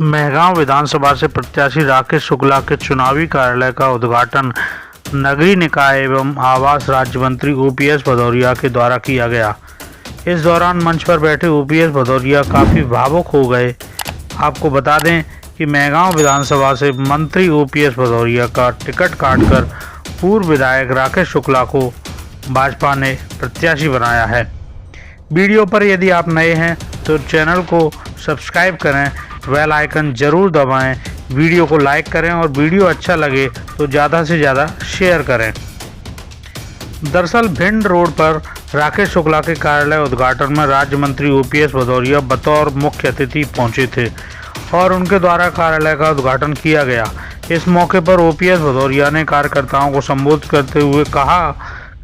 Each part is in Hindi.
मेहगांव विधानसभा से प्रत्याशी राकेश शुक्ला के चुनावी कार्यालय का उद्घाटन नगरीय निकाय एवं आवास राज्य मंत्री ओपीएस भदौरिया के द्वारा किया गया। इस दौरान मंच पर बैठे ओपीएस भदौरिया काफ़ी भावुक हो गए। आपको बता दें कि मेहगांव विधानसभा से मंत्री ओपीएस भदौरिया का टिकट काटकर पूर्व विधायक राकेश शुक्ला को भाजपा ने प्रत्याशी बनाया है। वीडियो पर यदि आप नए हैं तो चैनल को सब्सक्राइब करें, बेल आइकन जरूर दबाएं, वीडियो को लाइक करें और वीडियो अच्छा लगे तो ज़्यादा से ज़्यादा शेयर करें। दरअसल भिंड रोड पर राकेश शुक्ला के कार्यालय उद्घाटन में राज्य मंत्री ओपीएस भदौरिया बतौर मुख्य अतिथि पहुंचे थे और उनके द्वारा कार्यालय का उद्घाटन किया गया। इस मौके पर ओपीएस भदौरिया ने कार्यकर्ताओं को संबोधित करते हुए कहा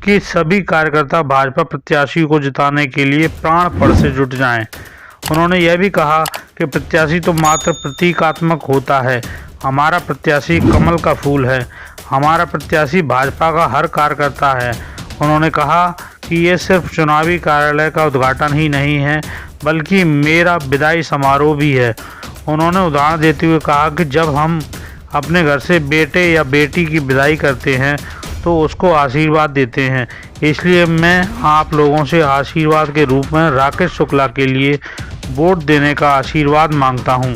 कि सभी कार्यकर्ता भाजपा प्रत्याशी को जिताने के लिए प्राणपण से जुट जाएं। उन्होंने यह भी कहा कि प्रत्याशी तो मात्र प्रतीकात्मक होता है, हमारा प्रत्याशी कमल का फूल है, हमारा प्रत्याशी भाजपा का हर कार्यकर्ता है। उन्होंने कहा कि ये सिर्फ चुनावी कार्यालय का उद्घाटन ही नहीं है बल्कि मेरा विदाई समारोह भी है। उन्होंने उदाहरण देते हुए कहा कि जब हम अपने घर से बेटे या बेटी की विदाई करते हैं तो उसको आशीर्वाद देते हैं, इसलिए मैं आप लोगों से आशीर्वाद के रूप में राकेश शुक्ला के लिए वोट देने का आशीर्वाद मांगता हूं।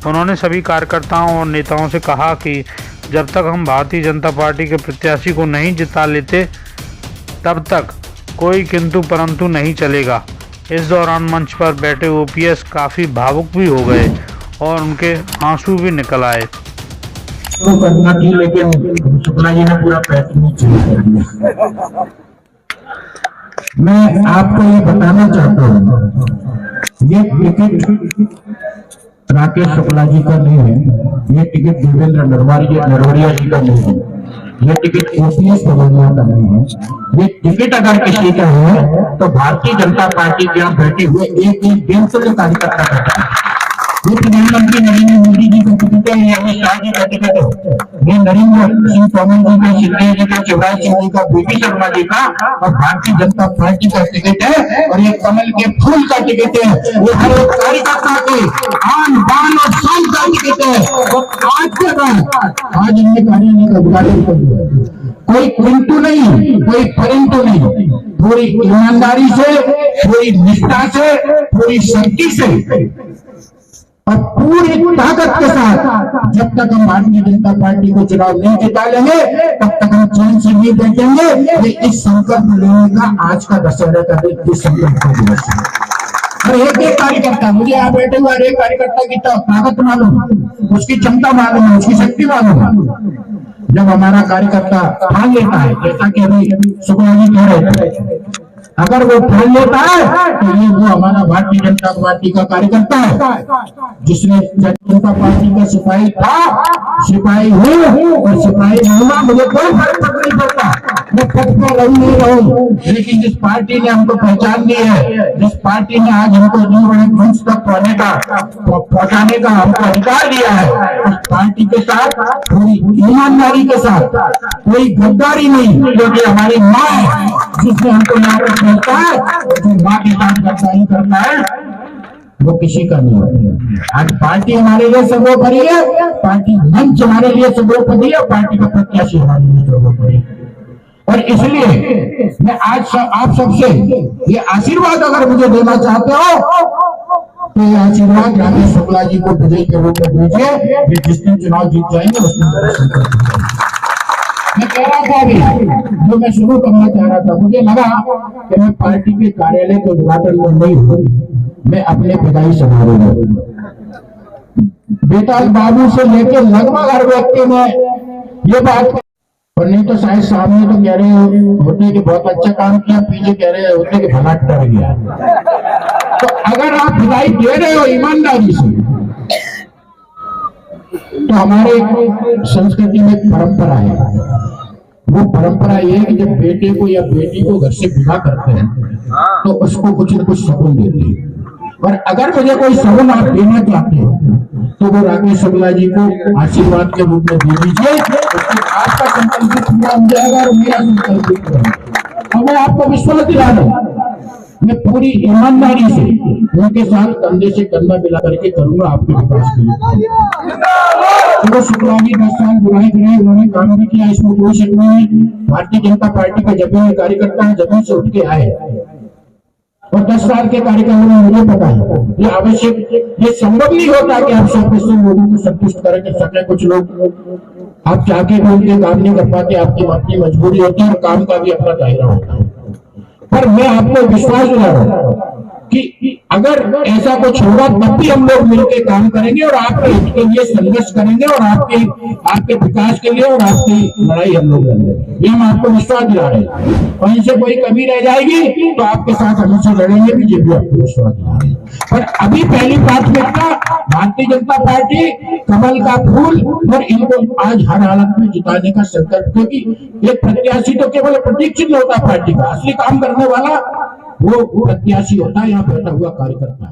उन्होंने सभी कार्यकर्ताओं और नेताओं से कहा कि जब तक हम भारतीय जनता पार्टी के प्रत्याशी को नहीं जिता लेते तब तक कोई किंतु परंतु नहीं चलेगा। इस दौरान मंच पर बैठे ओपीएस काफ़ी भावुक भी हो गए और उनके आंसू भी निकल आए। तो करना थी लेकिन शुक्ला जी ने पूरा प्रयत्न कर दिया। मैं आपको ये बताना चाहता हूँ, ये टिकट राकेश शुक्ला जी का नहीं है, ये टिकट देवेंद्र नरवरिया जी का नहीं है, ये टिकट ओपीएस भदौरिया का नहीं है। ये टिकट अगर किसी का है तो भारतीय जनता पार्टी के यहाँ बैठे हुए एक डेढ़ के कार्यकर्ता बैठा है। ये प्रधानमंत्री नरेंद्र मोदी जी का टिकट है, ये अमित शाह जी का टिकट है, ये नरेंद्र सिंह तोमर जी का, शिंदे जी का, शिवराज सिंह जी का, बीपी शर्मा जी का और भारतीय जनता पार्टी का टिकट है और ये कमल के फूल का टिकट है। ये हर एक कार्यकर्ता के आन बान और शान का टिकट है। और आज के बाद आज इनने कार्यालय का उद्घाटन कर दिया। कोई किंतु नहीं, कोई परंतु नहीं, पूरी ईमानदारी से, पूरी निष्ठा से, पूरी शक्ति से और पूरी ताकत के साथ जब तक हम भारतीय जनता पार्टी को चुनाव नहीं जिता लेंगे तब तक हम चैन से नहीं बैठेंगे। ये इस संकल्प लेने का आज का दशहरा का दिन संकल्प का दिवस है। और एक कार्यकर्ता, मुझे यहाँ बैठे हुए हर एक कार्यकर्ता की ताकत मालूम, उसकी क्षमता मालूम है, उसकी शक्ति मालूम है। जब हमारा कार्यकर्ता ठान लेता है, जैसा कि अभी शुक्ला जी कह रहे थे, अगर वो ठान लेता है तो ये वो हमारा भारतीय जनता पार्टी का कार्यकर्ता है जिसने जनता पार्टी का सिपाही था, सिपाही हूँ और सिपाही रहूंगा, मुझे कोई फर्क नहीं पड़ता, मैं पद पर रहूं नहीं रहूं, लेकिन जिस पार्टी ने हमको पहचान दी है, जिस पार्टी ने आज हमको इतने बड़े मंच तक पहुंचाने का हमको अधिकार दिया है, उस पार्टी के साथ पूरी ईमानदारी के साथ, कोई गद्दारी नहीं, क्योंकि हमारी माँ है जिसने हमको यहाँ पर पहुंचता है, जो माँ के साथ गद्दारी करता है वो किसी का नहीं होता। आज पार्टी हमारे लिए सर्वोपरि है, पार्टी मंच हमारे लिए सर्वोपरि है, पार्टी का प्रत्याशी हमारे लिए सर्वोपरि है। और इसलिए मैं आज आप सबसे ये आशीर्वाद अगर मुझे देना चाहते हो तो ये आशीर्वाद राकेश शुक्ला जी को विजयी के रूप में दीजिए। जिस दिन चुनाव जीत जाएंगे उस दिन मैं कह रहा था अभी, जो मैं शुरू करना चाह रहा था, मुझे लगा कि मैं पार्टी के कार्यालय के उद्घाटन में नहीं हूँ, मैं अपने विदाई समारोह में बेटा बाबू से लेकर लगभग हर व्यक्ति ने ये बात, और नहीं तो शायद सामने तो कह रहे होते कि बहुत अच्छा काम किया, पीछे कह रहे होते कि भला डर गया। तो अगर आप विदाई दे रहे हो ईमानदारी से तो हमारे संस्कृति में एक परंपरा है, वो परंपरा ये है कि जब बेटे को या बेटी को घर से विदा करते हैं तो उसको कुछ न कुछ शगुन देते हैं। और अगर मुझे कोई शगुन आप देना चाहते हो तो वो राकेश शुक्ला जी को आशीर्वाद के रूप में दे दीजिए, उससे आपका संकल्प पूरा हो जाएगा और मेरा संकल्प पूरा। और मैं आपको विश्वास दिला दूं मैं पूरी ईमानदारी से उनके साथ कंधे से कंधा मिला करके करूंगा आपके विकास के लिए। तो शुक्ला जी 10 साल विधायक रहे, उन्होंने काम भी किया, इसमें कोई शक नहीं है। भारतीय जनता पार्टी का जब भी कार्यकर्ता है जमीन से उठ के आए और 10 साल के कार्यक्रम में मुझे पता है ये आवश्यक, ये संभव नहीं होता कि आप 100% लोगों को संतुष्ट कर सके। कुछ लोग आप चाह के भी उनके काम नहीं कर पाते, आपकी अपनी मजबूरी होती है और काम का भी अपना दायरा होता है। पर मैं आपको विश्वास दिला रहा हूं कि अगर ऐसा कुछ होगा तब भी हम लोग मिलकर काम करेंगे और आपके हित के लिए संघर्ष करेंगे और आपके विकास के लिए और आपकी लड़ाई हम लोग लड़ेंगे। ये हम आपको विश्वास दिला रहे हैं। और इनसे कोई कमी रह जाएगी तो आपके साथ हम से लड़ेंगे भी, ये भी आपको विश्वास दिला रहे हैं। पर अभी पहली प्राथमिकता भारतीय जनता पार्टी कमल का फूल और इनको आज हर हालत में जिताने का संकल्प, क्योंकि एक प्रत्याशी तो केवल प्रतीक चिन्ह होता है पार्टी का, असली काम करने वाला वो प्रत्याशी होता है, यहाँ बैठा हुआ कार्यकर्ता।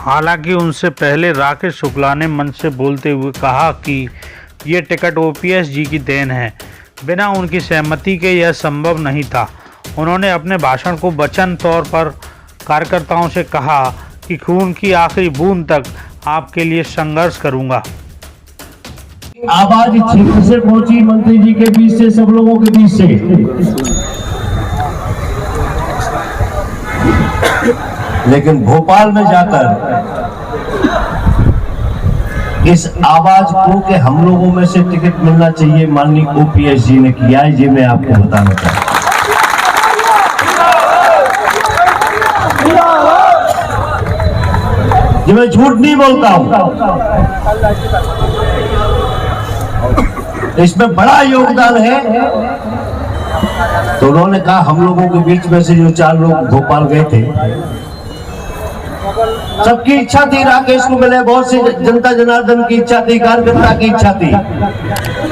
हालांकि उनसे पहले राकेश शुक्ला ने मंच से बोलते हुए कहा कि ये टिकट ओपीएस जी की देन है, बिना उनकी सहमति के यह संभव नहीं था। उन्होंने अपने भाषण को वचन तौर पर कार्यकर्ताओं से कहा कि खून की आखिरी बूंद तक आपके लिए संघर्ष करूंगा। आवाज क्षेत्र से पहुंची, मंत्री जी के बीच से, सब लोगों के बीच से, लेकिन भोपाल में जाकर इस आवाज को कि हम लोगों में से टिकट मिलना चाहिए माननीय ओपीएस जी ने किया है, ये मैं आपको बताना चाहता हूं। ये मैं झूठ नहीं बोलता हूं, इसमें बड़ा योगदान है। तो उन्होंने कहा हम लोगों के बीच में से जो 4 लोग भोपाल गए थे, सबकी इच्छा थी राकेश को मिले, बहुत सी जनता जनार्दन की इच्छा थी, कार्यकर्ता की इच्छा थी,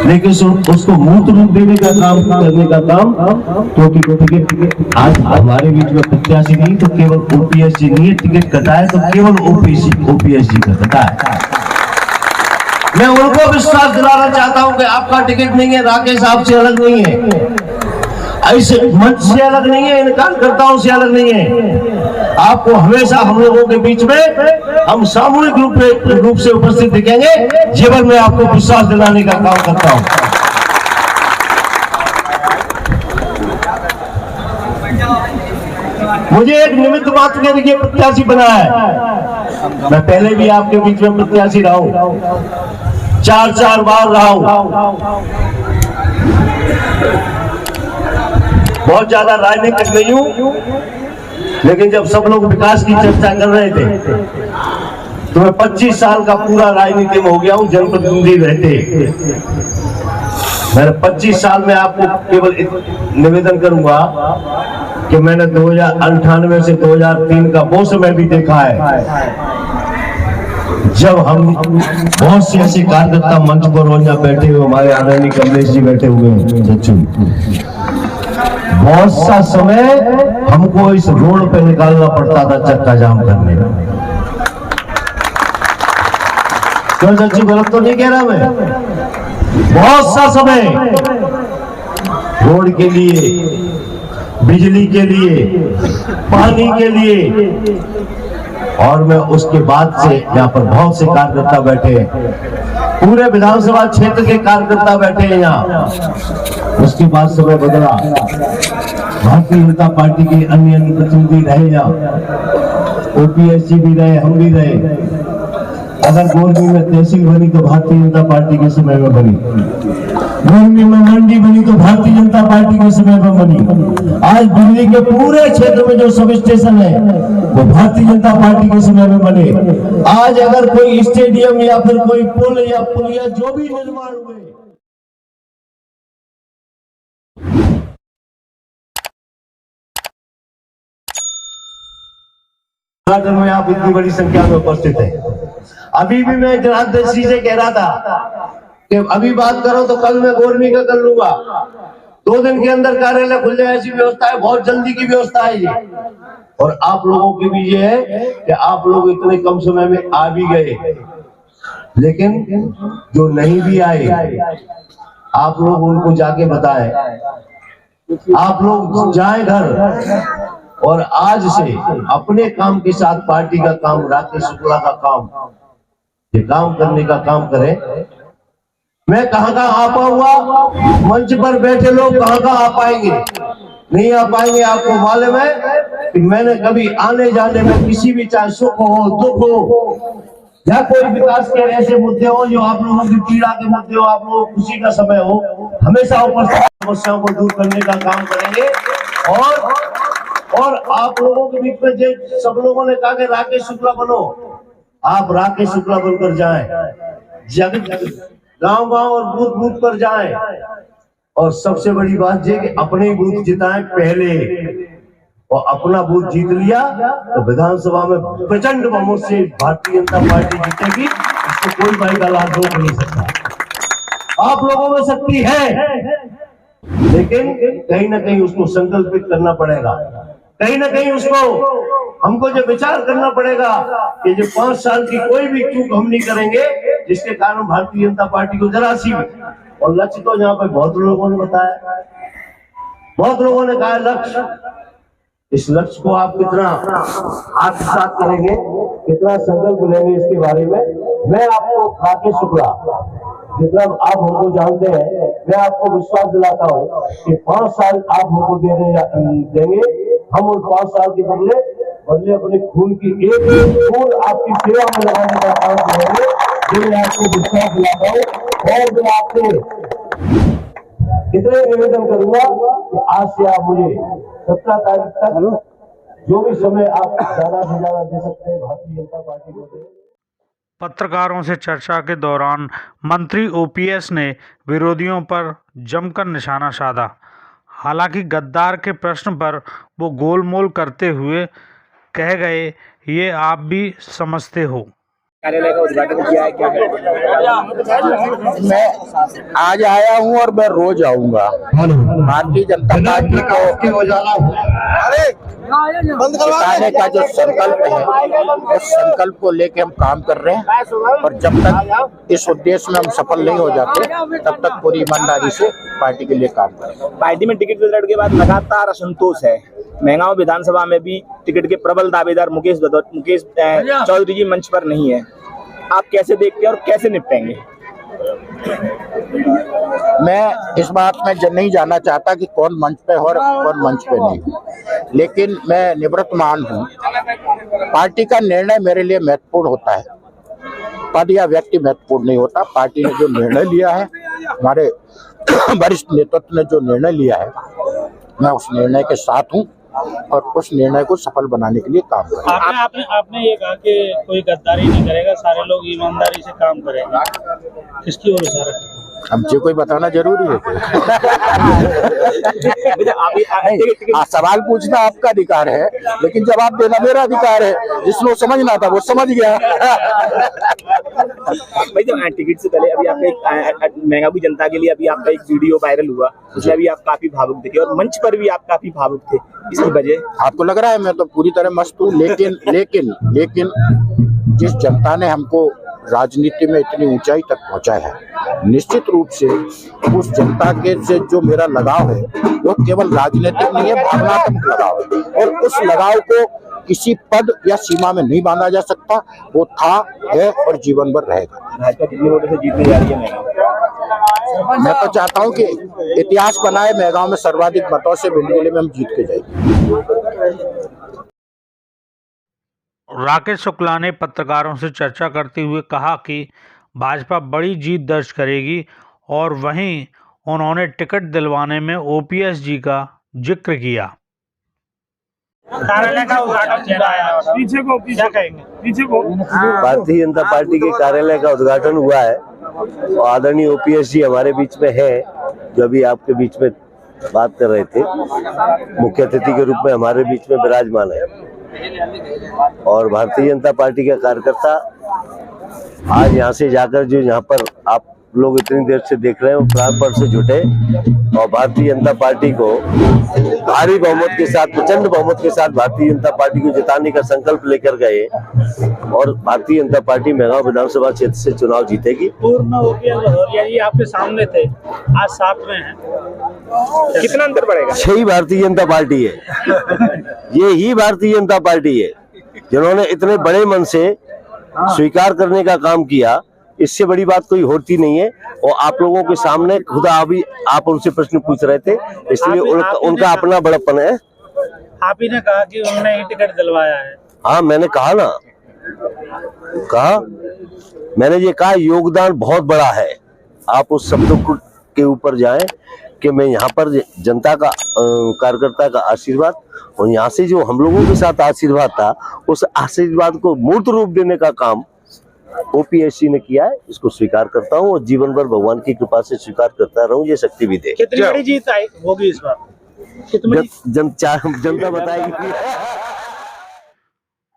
लेकिन उसको मूर्त रूप देने का काम, करने का काम, क्योंकि टिकट आज हमारे बीच में प्रत्याशी नहीं तो केवल ओपीएस जी नहीं है, टिकट कटा है तो केवल ओपीएस जी का कटा है। मैं उनको विश्वास दिलाना चाहता हूं कि आपका टिकट नहीं है, राकेश आपसे अलग नहीं है, ऐसे मंच से अलग नहीं है, इन कार्यकर्ताओं से अलग नहीं है। आपको हमेशा हम लोगों के बीच में हम सामूहिक रूप से उपस्थित दिखेंगे, जीवन में आपको विश्वास दिलाने का काम करता हूं। मुझे एक निमित्त मात्र के लिए प्रत्याशी बनाया है। मैं पहले भी आपके बीच में प्रत्याशी रहा हूं, 4 बार रहा हूं, बहुत ज्यादा राजनीतिक नहीं हूं, लेकिन जब सब लोग विकास की चर्चा कर रहे थे तो मैं 25 साल का पूरा राजनीति में हो गया हूं, जनप्रतिनिधि रहते। मैंने 25 साल में आपको केवल निवेदन करूंगा कि मैंने 1998 से 2003 का वो समय भी देखा है जब हम बहुत से ऐसे कार्यकर्ता मंच पर रोज बैठे हुए, हमारे आदरणीय कमलेश जी बैठे हुए हैं, बहुत सा समय हमको इस रोड पे निकालना पड़ता था चक्का जाम करने में। क्यों सच्ची गलत तो नहीं कह रहा मैं? बहुत सा समय रोड के लिए, बिजली के लिए, पानी के लिए, और मैं उसके बाद से यहाँ पर बहुत से कार्यकर्ता बैठे, पूरे विधानसभा क्षेत्र के कार्यकर्ता बैठे हैं यहाँ। उसके बाद समय बदला, भारतीय जनता पार्टी के अन्य प्रतिनिधि रहे यहाँ, ओपीएस जी भी रहे, हम भी रहे। अगर गोरमी में तहसील बनी तो भारतीय जनता पार्टी के समय में बनी, गोरमी में मंडी बनी तो भारतीय जनता पार्टी के समय में बनी। आज दिल्ली के पूरे क्षेत्र में जो सब स्टेशन है वो भारतीय जनता पार्टी के समय में बने। आज अगर कोई स्टेडियम या फिर कोई पुल या पुलिया जो भी निर्माण हुए, में आप इतनी बड़ी संख्या में उपस्थित है। अभी भी मैं जनार्दन सिंह से कह रहा था कि अभी बात करो तो कल मैं गोरमी का कर लूंगा, 2 दिन के अंदर कार्यालय खुल जाए, ऐसी व्यवस्था है, बहुत जल्दी की व्यवस्था है ये। और आप लोगों की भी ये है कि आप लोग इतने कम समय में आ भी गए, लेकिन जो नहीं भी आए आप लोग उनको जाके बताएं, आप लोग जाएं घर और आज से अपने काम के साथ पार्टी का काम, राकेश शुक्ला का काम, ये काम करने का काम करें। मैं कहाँ आ पाऊंगा, मंच पर बैठे लोग कहाँ आ पाएंगे, नहीं आ पाएंगे। आपको मालूम है कि मैंने कभी आने जाने में किसी भी, चाहे सुख हो दुख हो या कोई विकास के ऐसे मुद्दे हो जो आप लोगों की पीड़ा के मुद्दे हो, आप लोगों को खुशी का समय हो, हमेशा ऊपर समस्याओं को दूर करने का काम करेंगे। और आप लोगों के बीच में जो सब लोगों ने कहा कि राकेश शुक्ला बनो, आप राकेश शुक्ला बनकर जाएं, गांव गांव और बूथ बूथ पर जाएं, और सबसे बड़ी बात ये कि अपने ही बूथ जिताएं पहले, और अपना बूथ जीत लिया तो विधानसभा में प्रचंड बहुमत से भारतीय जनता पार्टी जीतेगी। इसको कोई भाई का लाभ रोक नहीं सकता। आप लोगों में शक्ति है, लेकिन कहीं ना कहीं उसको संकल्पित करना पड़ेगा, कहीं ना कहीं उसको हमको जो विचार करना पड़ेगा कि जो 5 साल की कोई भी चूक हम नहीं करेंगे जिसके कारण भारतीय जनता पार्टी को जरा सी, और लक्ष्य तो यहाँ पे बहुत लोगों ने बताया, बहुत लोगों ने कहा लक्ष्य, इस लक्ष्य को आप कितना आत्मसात करेंगे, कितना संकल्प लेंगे, इसके बारे में मैं आपको राकेश शुक्ला जितना आप हमको जानते हैं, मैं आपको विश्वास दिलाता हूँ कि 5 साल आप हमको देंगे। हम उन 5 साल के बदले अपने खून की एक खून आपकी सेवा में लगाने का काम करेंगे, जो मैं आपको विश्वास दिलाता हूँ। और मैं आपसे इतने निवेदन करूंगा कि आज से आप मुझे 17 तारीख तक जो भी समय आप ज्यादा से ज्यादा दे सकते हैं भारतीय जनता पार्टी को दें। पत्रकारों से चर्चा के दौरान मंत्री ओपीएस ने विरोधियों पर जमकर निशाना साधा। हालांकि गद्दार के प्रश्न पर वो गोलमोल करते हुए कह गए, ये आप भी समझते हो। कार्यालय का उद्घाटन किया है, क्या मैं आज आया हूं और मैं रोज आऊंगा। भारतीय जनता पार्टी को जिताने का जो संकल्प है, उस संकल्प को लेके हम काम कर रहे हैं, और जब तक इस उद्देश्य में हम सफल नहीं हो जाते तब तक पूरी ईमानदारी से पार्टी के लिए काम करेंगे। पार्टी में टिकट वितरण के बाद लगातार असंतोष है। मेहगांव विधानसभा में भी टिकट के प्रबल दावेदार मुकेश चौधरी जी मंच पर नहीं है। आप कैसे देखते हैं और कैसे निपटेंगे? मैं इस बात में नहीं जानना चाहता कि कौन मंच पे हो और कौन मंच पे नहीं, लेकिन मैं निवृत्तमान हूँ। पार्टी का निर्णय मेरे लिए महत्वपूर्ण होता है, पद या व्यक्ति महत्वपूर्ण नहीं होता। पार्टी ने जो निर्णय लिया है, हमारे वरिष्ठ नेतृत्व ने जो निर्णय लिया है, मैं उस निर्णय के साथ हूँ और उस निर्णय को सफल बनाने के लिए काम करेंगे। आपने ये कहा कि कोई गद्दारी नहीं करेगा, सारे लोग ईमानदारी से काम करेंगे, किसकी ओर इशारा? अब जो कोई बताना जरूरी है सवाल पूछना आपका अधिकार है, लेकिन जवाब देना मेरा अधिकार है। जिसको समझना था वो समझ गया। भाई जब टिकट से पहले अभी आपका मेहगांव की जनता के लिए अभी आपका एक वीडियो वायरल हुआ, उसमें भी आप काफी भावुक दिखे और मंच पर भी आप काफी भावुक थे। इसकी वजह आपको लग रहा है मैं तो पूरी तरह मस्त हूँ, लेकिन जिस जनता ने हमको राजनीति में इतनी ऊंचाई तक पहुंचाया है, निश्चित रूप से उस जनता के से जो मेरा लगाव है वो केवल राजनीतिक नहीं है, भावनात्मक लगाव है, और उस लगाव को किसी पद या सीमा में नहीं बांधा जा सकता। वो था, है और जीवन भर रहेगा। भाजपा कितनी वोटों से जीतने जा रही है मेहगांव? मैं तो चाहता हूं कि इतिहास बनाए, मेहगांव में सर्वाधिक मतों से भिंड जिले में हम जीत के जाएंगे। राकेश शुक्ला ने पत्रकारों से चर्चा करते हुए कहा कि भाजपा बड़ी जीत दर्ज करेगी, और वहीं उन्होंने टिकट दिलवाने में ओपीएस जी का जिक्र किया। कार्यालय का उद्घाटन पीछे को भारतीय जनता पार्टी के कार्यालय का उद्घाटन हुआ है, और आदरणीय ओपीएस जी हमारे बीच में है, जो अभी आपके बीच में बात कर रहे थे, मुख्य अतिथि के रूप में हमारे बीच में विराजमान है। और भारतीय जनता पार्टी का कार्यकर्ता आज यहाँ से जाकर जो यहाँ पर आप लोग इतनी देर से देख रहे हैं वो प्राण पर से जुटे और भारतीय जनता पार्टी को भारी बहुमत के साथ, प्रचंड बहुमत के साथ भारतीय जनता पार्टी को जिताने का संकल्प लेकर गए और भारतीय जनता पार्टी मेहगांव विधानसभा क्षेत्र से चुनाव जीतेगी। पूर्ण ओपीएस भदौरिया जी आपके सामने थे, आज साथ में हैं, कितना अंतर बढ़ेगा? यही भारतीय जनता पार्टी है, ये ही भारतीय जनता पार्टी है जिन्होंने इतने बड़े मन से स्वीकार करने का काम किया। इससे बड़ी बात कोई होती नहीं है और आप लोगों के सामने खुदा अभी आप उनसे प्रश्न पूछ रहे थे, इसलिए उनका अपना बड़प्पन है। आप ही ने कहा कि उन्होंने ही टिकट दिलवाया है। हाँ, मैंने कहा ना, मैंने ये कहा योगदान बहुत बड़ा है। आप उस शब्दों के ऊपर जाएं कि मैं यहाँ पर जनता का कार्यकर्ता का आशीर्वाद और यहाँ से जो हम लोगों के साथ आशीर्वाद था उस आशीर्वाद को मूर्त रूप देने का काम ओपीएससी ने किया है। इसको स्वीकार करता हूँ और जीवन भर भगवान की कृपा से स्वीकार करता रहूं, ये शक्ति भी दे। कितनी बड़ी जीत होगी इस बार? जनता बताएगी।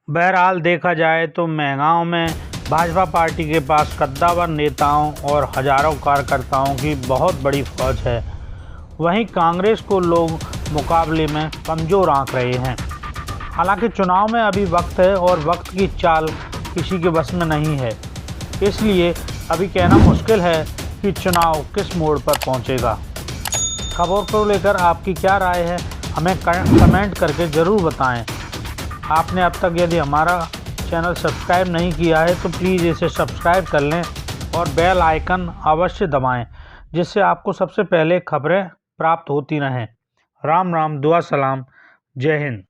बहरहाल देखा जाए तो मेहगांव में भाजपा पार्टी के पास कद्दावर नेताओं और हजारों कार्यकर्ताओं की बहुत बड़ी फौज है, वहीं कांग्रेस को लोग मुकाबले में कमज़ोर आंक रहे हैं। हालांकि चुनाव में अभी वक्त है और वक्त की चाल किसी के बस में नहीं है, इसलिए अभी कहना मुश्किल है कि चुनाव किस मोड़ पर पहुंचेगा। खबर को लेकर आपकी क्या राय है हमें कमेंट करके ज़रूर बताएं। आपने अब तक यदि हमारा चैनल सब्सक्राइब नहीं किया है तो प्लीज़ इसे सब्सक्राइब कर लें और बेल आइकन अवश्य दबाएं, जिससे आपको सबसे पहले खबरें प्राप्त होती रहें। राम राम, दुआ सलाम, जय हिंद।